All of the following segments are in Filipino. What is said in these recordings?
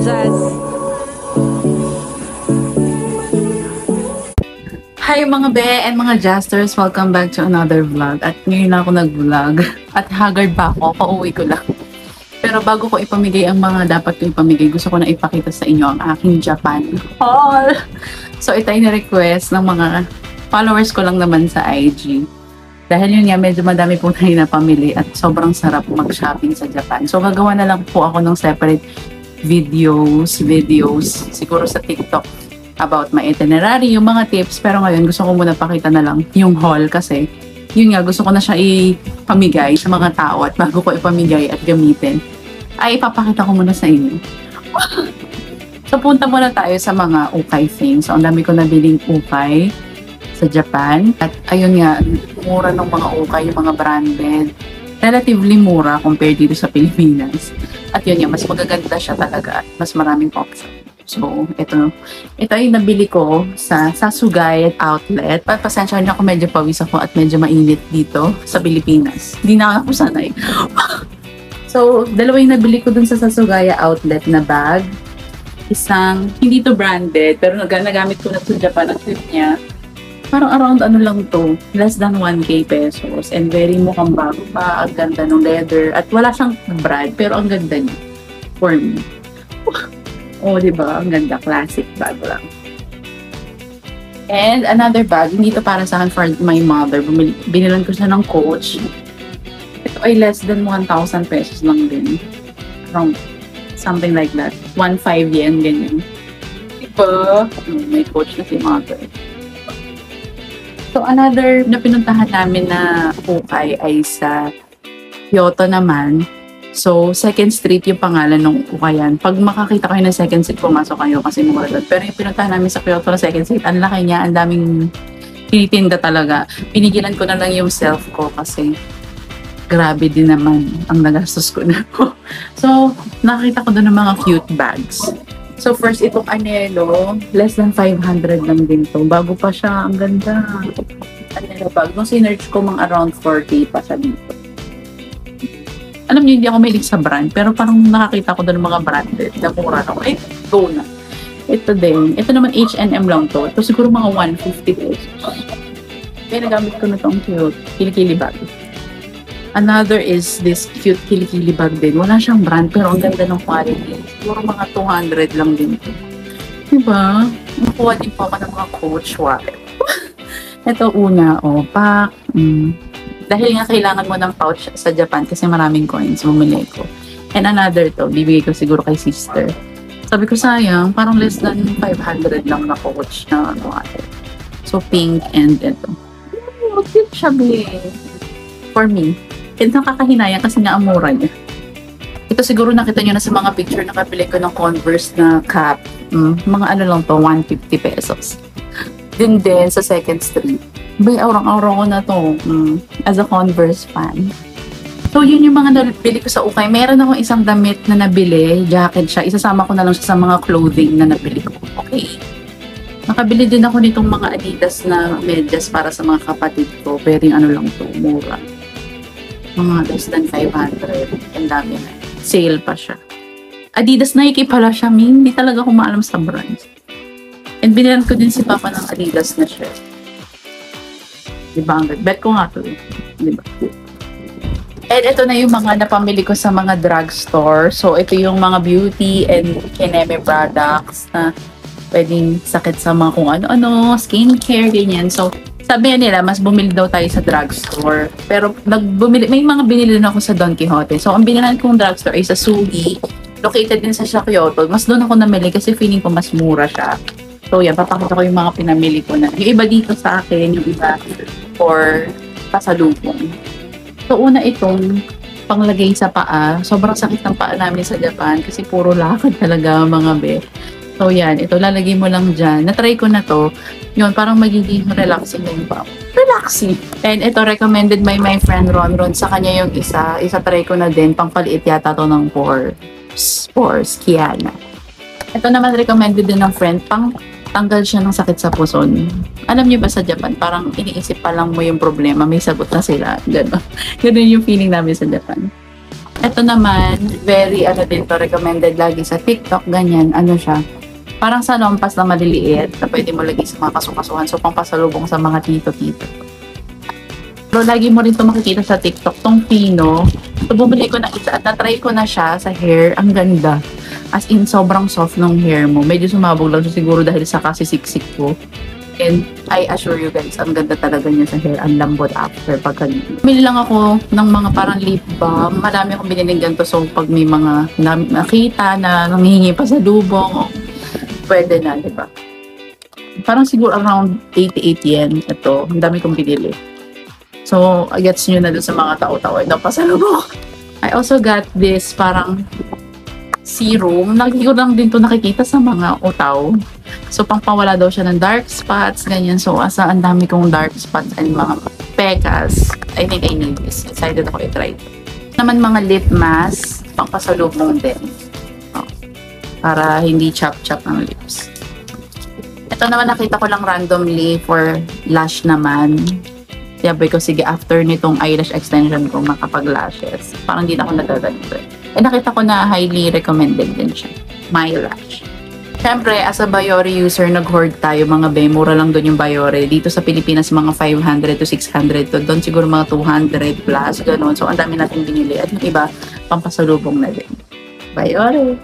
Zaz. Hi mga be and mga Jasters! Welcome back to another vlog. At ngayon ako nag-vlog. At haggard pa ako, pauwi ko lang. Pero bago ko ipamigay ang mga dapat ko ipamigay, gusto ko na ipakita sa inyo ang aking Japan haul. So ito ay na-request ng mga followers ko lang naman sa IG. Dahil yun nga, medyo madami po tayo na pamili at sobrang sarap mag-shopping sa Japan. So gagawa na lang po ako ng separate videos siguro sa TikTok about my itinerary, yung mga tips. Pero ngayon gusto ko muna pakita na lang yung haul kasi yun nga, gusto ko na siya ipamigay sa mga tao at bago ko ipamigay at gamitin ay ipapakita ko muna sa inyo. So punta muna tayo sa mga ukay things. So ang dami ko nabiling ukay sa Japan at ayun nga, mura ng mga ukay, yung mga branded, relatively mura compared dito sa Pilipinas. At yun nga, mas magaganda siya talaga at mas maraming option. So, ito ay nabili ko sa Sasugay Outlet. Pasensya niyo ako, medyo pawis ako at medyo mainit dito sa Pilipinas. Hindi na ako sanay. So, dalawa yung nabili ko dun sa Sasugaya Outlet na bag. Isang, hindi to branded, pero nagamit ko na sa Japan. Ang tip niya, parang around ano lang to, less than 1k pesos. And very mukhang bago pa, ang ganda ng leather. At wala siyang brand, pero ang ganda niya. For me. Oh, diba? Ang ganda. Classic bag lang. And another bag, hindi to para sa akin, for my mother. Binilan ko siya ng Coach. Ito ay less than 1,000 pesos lang din. Around something like that. 1.5 yen, ganyan. Diba? May Coach na si mother. So, another na pinuntahan namin na ukay ay sa Kyoto naman. So, Second Street yung pangalan ng ukayan. Pag makakita kayo ng Second Street, pumasok kayo kasi mura doon. Pero yung pinuntahan namin sa Kyoto na Second Street, ang laki niya, ang daming tinitinda talaga. Pinigilan ko na lang yung self ko kasi grabe din naman ang nagastos ko na po. So, nakakita ko doon ng mga cute bags. So, first, itong Anelo, less than 500 lang din to. Bago pa siya, ang ganda. Anelo bag. Nung sinerch ko, mga around 40 pa siya dito. Alam niyo, hindi ako mahilig sa brand, pero parang nakakita ko doon ng mga branded na mura ako. Eh, go na. Ito din. Ito naman H&M lang to. Ito siguro mga 150 pesos. Kaya nagamit ko na itong cute kilikili bag. Another is this cute kilikili bag din. Wala siyang brand, pero ang ganda ng quality. Siguro mga 200 lang din ito. Diba? Nakuha din po ako ng mga Coach wallet. Ito una, pack. Dahil nga kailangan mo ng pouch sa Japan kasi maraming coins, bumili ko. And another to, bibigay ko siguro kay sister. Sabi ko sayang, parang less than 500 lang na pouch na ate. So pink and ito. Oh, cute siya, for me. And nakakahinayang kasi nga ang mura niya. Ito siguro nakita nyo na sa mga picture na kapili ko ng Converse na cap. Mga ano lang to, 150 pesos. Din sa Second Street. Bay, aurang-aurang ko na to as a Converse fan. So, yun yung mga nabili ko sa ukay. Meron akong isang damit na nabili, jacket siya. Isasama ko na lang siya sa mga clothing na nabili ko. Okay. Nakabili din ako nitong mga Adidas na medyas para sa mga kapatid ko. Pero ano lang to, mura. Mga less than 500. Ang dami na. Sale pa siya. Adidas Nike pala siya, hindi talaga ako maalam sa brands. And binilan ko din si Papa ng Adidas na shirt. Diba? Bet ko nga to. Diba? And ito na yung mga napamili ko sa mga drugstore. So, ito yung mga beauty and kineme products na pwedeng sakit sa mga kung ano-ano, skincare, ganyan. So, sabi nila, mas bumili daw tayo sa drugstore. Pero, may mga binili na ako sa Don Quijote. So, ang binilan kong drugstore ay sa Sugi. Located din sa Kyoto. Mas doon ako namili kasi feeling ko mas mura siya. So, yan, papakita ko yung mga pinamili ko na. Yung iba dito sa akin, yung iba for pasalubong. So, una itong panglagay sa paa. Sobrang sakit ng paa namin sa Japan kasi puro lakad talaga mga be. So, yan. Ito, lalagay mo lang dyan. Natry ko na to. Yun, parang magiging relaxing na yung paa. Relaxing! And ito, recommended by my friend Ron. Sa kanya yung isa. Isa-try ko na din. Pangpaliit yata to ng pores. Kiana. Ito naman recommended din ng friend. Tanggal siya ng sakit sa puson. Alam niyo ba sa Japan, parang iniisip pa lang mo yung problema, may sagot na sila. Ganon yung feeling namin sa Japan. Ito naman, very ano din to, recommended lagi sa TikTok, ganyan, ano siya. Parang sa lompas na maliliit na pwede mo lagi sa mga kasukasuhan. So, pampasalubong sa mga tito-tito. Pero lagi mo rin ito makikita sa TikTok, tong Pino. So, bumili ko na isa at na-try ko na siya sa hair. Ang ganda. As in, sobrang soft ng hair mo. Medyo sumabog lang siya siguro dahil sa kasisiksik ko. And I assure you guys, ang ganda talaga niya sa hair. Ang lambot after pagkaligo. Bumili lang ako ng mga parang lip balm. Marami akong biniling ganito. So, pag may mga nakita na nanghihingi pa sa lubong, pwede na, di ba? Parang siguro around 88 yen. Ito, ang dami kong binili. So, gets nyo na dun sa mga tao-tao. Ito, pasalubong. I also got this parang serum. Lagi ko lang din to nakikita sa mga utaw. So, pangpawala daw siya ng dark spots, ganyan. So, asa ang dami kong dark spots and mga pekas. I think I need this. Excited ako i-try. Naman mga lip mask, pangpasalubong din. Oh, para hindi chop-chop ng lips. Ito naman nakita ko lang randomly for lash naman. Sabi ko, sige, after nitong eyelash extension ko, makapag-lashes. Parang hindi na ako nagaganito. Eh, nakita ko na highly recommended din siya. My Lash. Siyempre, as a Biore user, nag-hoard tayo mga be. Mura lang doon yung Biore. Dito sa Pilipinas, mga 500 to 600 to. Doon siguro mga 200 plus, gano'n. So, ang dami natin binili. At yung iba, pampasalubong na din. Biore.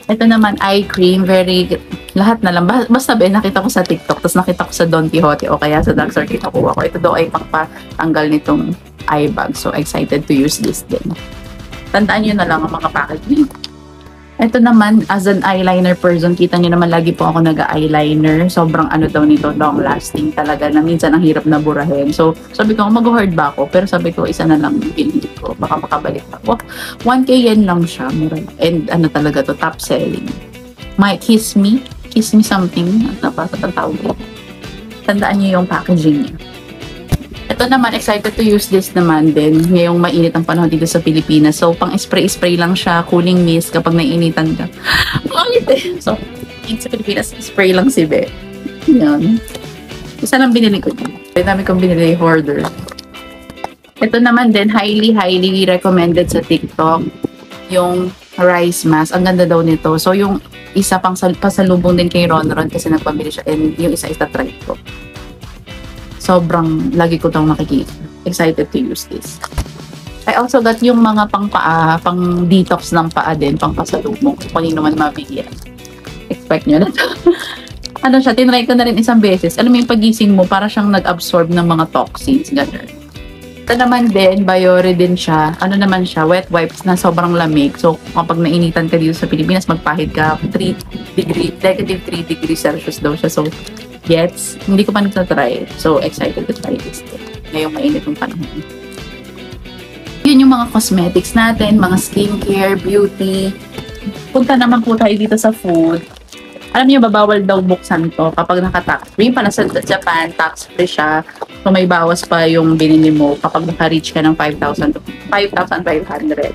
Ito naman, eye cream. Very, lahat na lang. Basta be, nakita ko sa TikTok. Tapos nakita ko sa Don Quijote o kaya sa drugstore kinukuha ko. Ito daw ay pangpatanggal nitong eye bag. So, excited to use this din. Tandaan nyo na lang ang mga packaging. Ito naman, as an eyeliner person, kita nyo naman lagi po ako nag-eyeliner. Sobrang ano daw nito, long lasting talaga na minsan ang hirap na burahin. So, sabi ko, mag-hoard ba ako? Pero sabi ko, isa na lang bilhin ko. Baka makabalik ako. 1K yen lang siya. And ano talaga to, top selling. My Kiss Me something. Ano pa sa tawag ko? Tandaan nyo yung packaging niya. Ito naman, excited to use this naman din. Ngayong mainit ang panahon dito sa Pilipinas. So, pang spray-spray lang siya, cooling mist kapag nainitan ka. Pangit eh. So, sa Pilipinas, spray lang si Be. Yan. Isa lang binili ko. Dami kong binili, hoarder. Ito naman din, highly recommended sa TikTok. Yung rice mask. Ang ganda daw nito. So, yung isa pang pasalubong din kay Ron kasi nagpabili siya. And yung isa try ko. Sobrang lagi ko itong nakikita. Excited to use this. I also got yung mga pang-paa, pang-detox ng paa din, pang-pasalubong. Kung hindi naman mabigyan. Expect nyo na ito. Ano siya, tinry ko na rin isang beses. Alam mo yung pagising mo, para siyang nag-absorb ng mga toxins. Ganun. Ito naman din, Biore din siya. Ano naman siya, wet wipes na sobrang lamig. So, kapag nainitan ka dito sa Pilipinas, magpahid ka, negative 3 degrees Celsius daw siya. So, gets, hindi ko pa nagtatry. So, excited to try this din. Ngayong mainit yung panahon. Yun yung mga cosmetics natin, mga skincare, beauty. Punta naman po tayo dito sa food. Alam niyo, babawal daw buksan to kapag naka-tax free. Pala sa Japan, tax free siya. So, may bawas pa yung binili mo kapag naka-reach ka ng 5,000 to 5,500.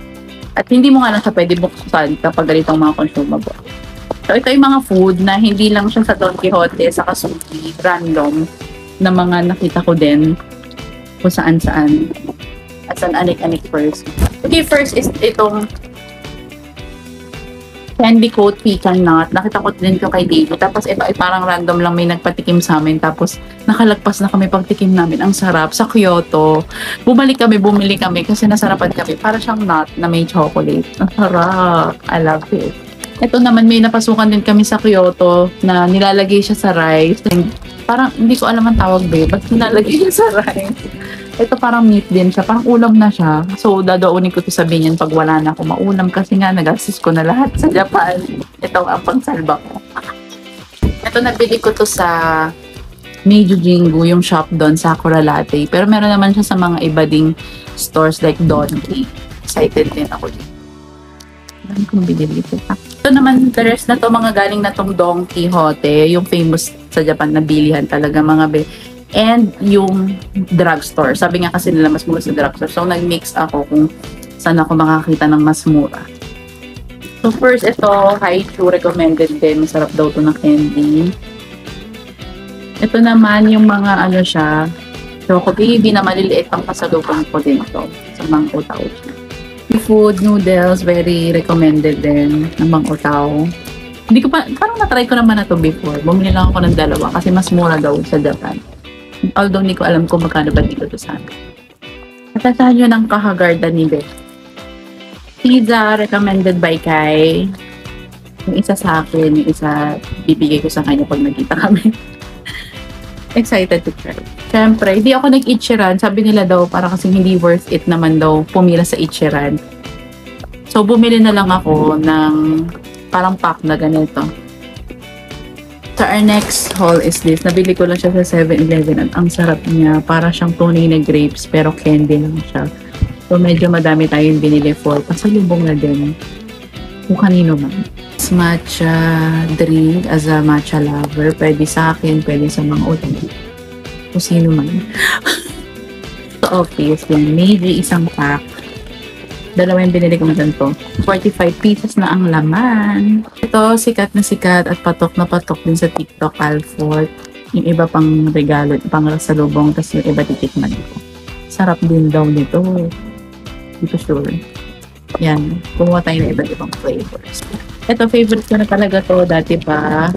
At hindi mo nga lang siya pwede buksan kapag ganitong mga consumable. So, ito yung mga food na hindi lang siya sa Don Quijote, sa Kasuki, random, na mga nakita ko din kung saan-saan. As an anik-anik first. Okay, first is itong candy coat pecan nut. Nakita ko din ko kay David. Tapos ito ay parang random lang may nagpatikim sa amin. Tapos nakalagpas na kami pagtikim namin. Ang sarap. Sa Kyoto. Bumili kami kasi nasarapan kami. Para siyang nut na may chocolate. Ang sarap. I love it. Ito naman, may napasukan din kami sa Kyoto na nilalagay siya sa rice. And parang, hindi ko alam ang tawag ba, ba't nilalagay niya sa rice? Ito parang meat din siya, parang ulam na siya. So, dadaunin ko to sabihin yan pag wala na ako maulam kasi nga, nag-assist ko na lahat sa Japan. Ito ang pangsalba ko. Ito, nabili ko to sa Meiju Jingu, yung shop doon, Sakura Latte. Pero meron naman siya sa mga iba ding stores like Donki. Excited din ako dito. Dami kong binili ito. Ito naman, the rest na to, mga galing na tong Don Quijote, yung famous sa Japan na bilihan talaga mga be. And yung drugstore. Sabi nga kasi nila mas mura sa drugstore. So, nag-mix ako kung saan ako makakita ng mas mura. So, first, ito, Haichu, recommended din. Masarap daw to na candy. Ito naman, yung mga ano siya, Choco Baby na maliliit pang pasalubong ko din ito sa mga utao. seafood noodles, very recommended din ng mga tao. Hindi ko pa, parang na-try ko naman na to before. Bumili lang ako ng dalawa kasi mas mura daw sa Japan. Although hindi ko alam kung magkano ba dito to sa amin. Atasahan nyo ng kahagardan ni Beth. Pizza recommended by Kai. Yung isa sa akin, yung isa bibigay ko sa kanya pag nagkita kami. Excited to try. Siyempre, hindi ako nag-Ichiran. Sabi nila daw, para kasi hindi worth it naman daw pumila sa Ichiran. So, bumili na lang ako ng parang pack na ganito. So, our next haul is this. Nabili ko lang siya sa 7-Eleven at ang sarap niya. Para siyang tunay na grapes pero candy lang siya. So, medyo madami tayong binili for. Pasalubong na din. Kung kanino man. Matcha drink as a matcha lover. Pwede sa akin, pwede sa mga ulan. Kung sino man. So, office yan. Maybe isang pack. Dalawa yung binili ko na ganito. 45 pieces na ang laman. Ito, sikat na sikat at patok na patok din sa TikTok, Alfort. Yung iba pang regalo, pang salubong, tapos yung iba titikman ko. Sarap din daw nito. Dito sure. Yan. Kumuha tayo na iba't ibang flavors. Ito, favorite ko na talaga to dati pa.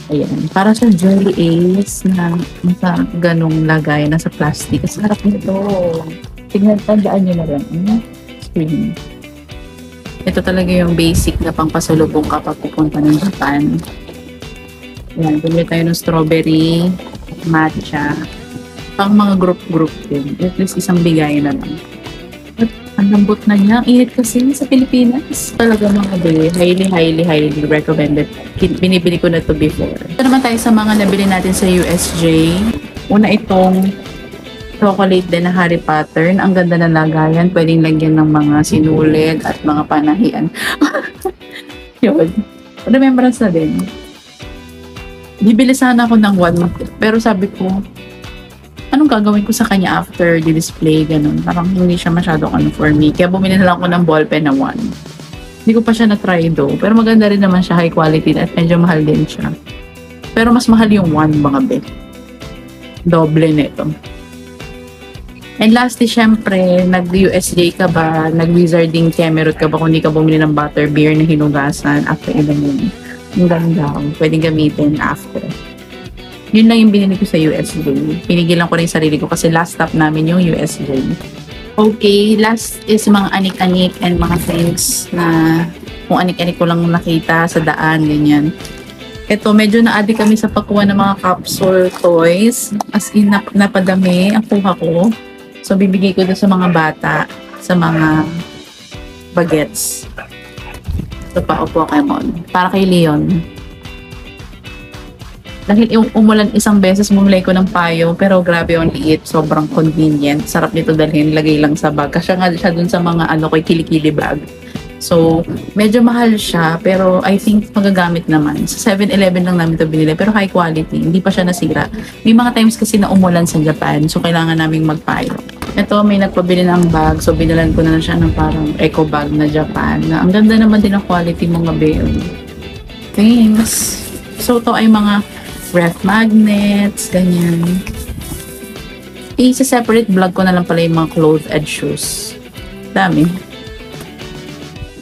Ayan. Para sa Jolly Ace na nasa ganong lagay, nasa plastic. Sarap nito. Tignan, tandaan nyo na rin. Screen. Ito talaga yung basic na pangpasalubong kapag pupunta ng Japan. Ayan. Bumili tayo ng strawberry, matcha. Pang mga group-group din. At least isang bigay na lang. Ang lambot na niya. Ang init kasi sa Pilipinas. Talaga mga be, highly recommended. Binibili ko na to before. Ito naman tayo sa mga nabili natin sa USJ. Una itong chocolate din na Harry Potter. Ang ganda na lagayan. Pwedeng lagyan ng mga sinulid at mga panahian. Yun. Remembrance na din. Bibili sana ako ng one. Pero sabi ko, anong gagawin ko sa kanya after the display, ganun. Parang hindi siya masyado for me. Kaya bumili na lang ako ng ballpen na one. Hindi ko pa siya na-try though. Pero maganda rin naman siya, high quality at medyo mahal din siya. Pero mas mahal yung one, mga be. Doble nito. And lastly, syempre, nag-USJ ka ba? Nag-Wizarding Camerot ka ba kung hindi ka bumili ng butterbeer na hinugasan after ilan yun? Yung ganda. Pwedeng gamitin after. Yun lang yung binili ko sa USJ. Pinigilan ko rin yung sarili ko kasi last stop namin yung USJ. Okay, last is mga anik-anik and mga things na kung anik-anik ko lang nakita sa daan, ganyan. Ito, medyo na-addict kami sa pagkuha ng mga capsule toys. As in, napadami ang kuha ko. So, bibigay ko doon sa mga bata, sa mga bagets. Ito pa, Pokemon. Para kay Leon. Dahil umulan isang beses, bumili ko ng payo, pero grabe yung liit, sobrang convenient. Sarap nito dalhin, lagay lang sa bag. Kasi nga siya dun sa mga ko'y kilikili bag. So, medyo mahal siya, pero I think magagamit naman. Sa 7-Eleven lang namin ito binili, pero high quality, hindi pa siya nasira. May mga times kasi na umulan sa Japan, so kailangan naming magpayo. Ito, may nagpabili ng bag, so binalan ko na siya ng parang eco bag na Japan. Na ang ganda naman din ang quality mga bayo. Thanks! So, ito ay mga ref magnets, ganyan. I-separate vlog ko na lang pala yung mga clothes and shoes. Dami.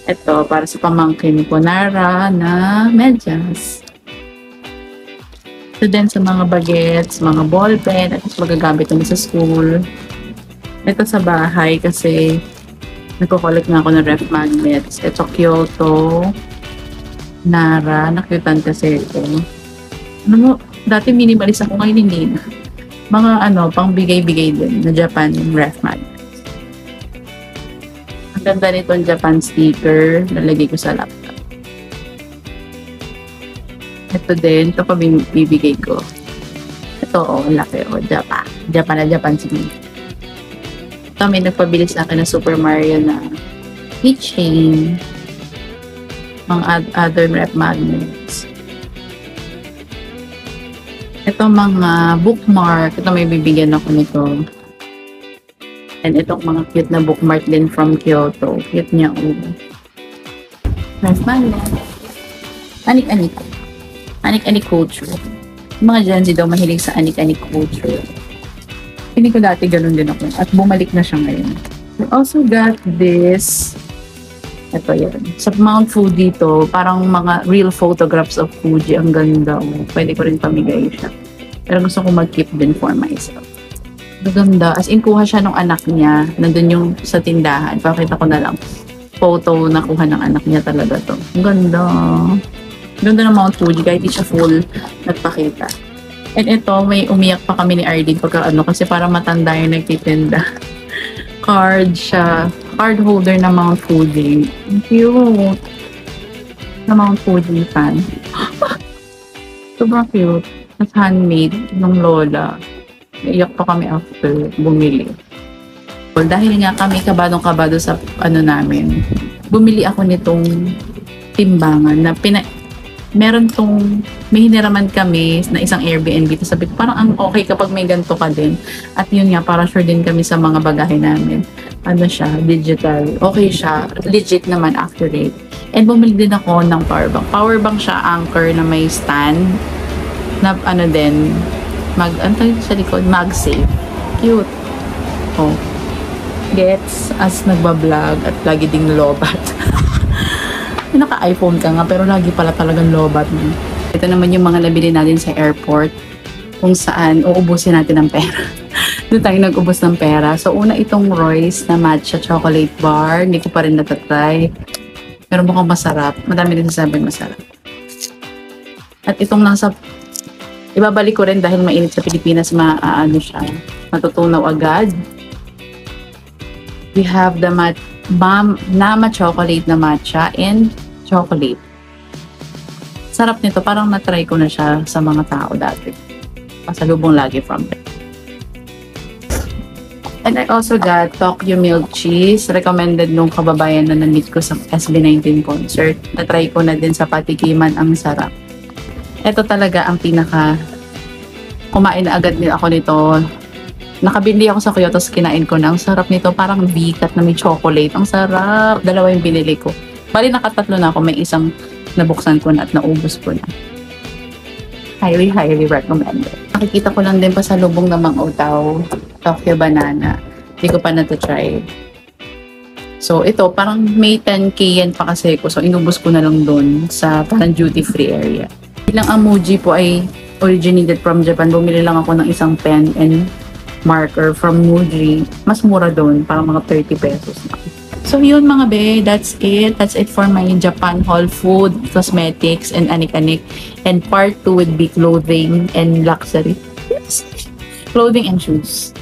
Ito, para sa pamangkin ko, Nara na medyas. Ito din sa mga bagets, mga ballpen, at magagamit naman sa school. Ito sa bahay kasi nagko-collect nga ako ng ref magnets. Ito, Kyoto, Nara, nakyutan kasi ito. Ano mo, dati minimalist ako, ngayon hindi na. Mga pang bigay-bigay din na Japan ref magnets. Ang ganda nitong Japan sticker, nalagay ko sa laptop. Ito din, ito pa bibigay ko. Ito, laki, Japan. Japan na Japan sige. Ito, may nagpabili sa akin ng Super Mario na keychain. Mga other ref magnets. Ito mga bookmark. Ito may bibigyan ako nito. And itong mga cute na bookmark din from Kyoto. Cute niya. Ref magnet. Anik-anik. Anik-anik culture. Yung mga Gen Z daw mahilig sa anik-anik culture. Hindi ko dati ganun din ako. At bumalik na siya ngayon. I also got this Ito yan. Sa Mount Fuji to, parang mga real photographs of Fuji. Ang ganda. Oh. Pwede ko rin pamigay siya. Pero gusto ko mag-keep din for myself. Maganda. As in, kuha siya ng anak niya. Nandun yung sa tindahan. Pakita ko na lang. Photo na kuha ng anak niya talaga to. Ang ganda. Ganda ng Mount Fuji. Kahit di siya full nagpakita. And ito, may umiyak pa kami ni Arlene pagka kasi para matanda yung nagtitinda. Card siya. Card holder na Mount Fuji. Cute. Na Mount Fuji fan. Sobrang cute. At handmade ng lola. Iyak pa kami after bumili. Dahil nga kami kabadong-kabado sa namin, bumili ako nitong timbangan na meron may hiniraman kami na isang Airbnb. Tapos sabi ko, parang ang okay kapag may ganito ka din. At yun nga, para sure din kami sa mga bagahe namin. Siya, digital. Okay siya. Legit naman, accurate. And bumili din ako ng powerbank. Powerbank siya, Anchor na may stand. Na din, sa likod, MagSafe. Cute. Oh. Gets as nagbablog at lagi ding lobat. Naka-iPhone ka nga, pero lagi pala talagang lobat mo. Ito naman yung mga nabili natin sa airport, kung saan uubusin natin ng pera. Doon tayo nag-ubos ng pera. So, una itong Royce na matcha chocolate bar. Hindi ko pa rin natatry. Pero mukhang masarap. Madami din sasabing masarap. At itong ibabalik ko rin dahil mainit sa Pilipinas, siya, matutunaw agad. We have the Nama chocolate na matcha and chocolate. Sarap nito. Parang na-try ko na siya sa mga tao dati. Pasalubong lagi from them. And I also got Tokyo milk cheese. Recommended nung kababayan na na-meet ko sa SB19 concert. Na-try ko na din sa patikiman. Ang sarap. Ito talaga ang kumain na agad ako nito. Nakabili ako sa Kyoto, kinain ko na. Ang sarap nito, parang bikat na may chocolate. Ang sarap. Dalawa yung binili ko. Bali, nakatatlo na ako. May isang nabuksan ko na at naubos ko na. Highly, highly recommended. Nakikita ko lang din pa sa lubong ng Mang Utaw, Tokyo Banana. Hindi ko pa na-try. So, ito, parang may 10k yan pa kasi ko. So, inubos ko na lang doon sa parang duty-free area. Bilang ang Muji po ay originated from Japan, bumili lang ako ng isang pen and marker from Muji. Mas mura doon, parang mga 30 pesos na. So yun mga be, that's it. That's it for my Japan haul, food, cosmetics, and anik-anik. And part 2 would be clothing and luxury. Yes. Clothing and shoes.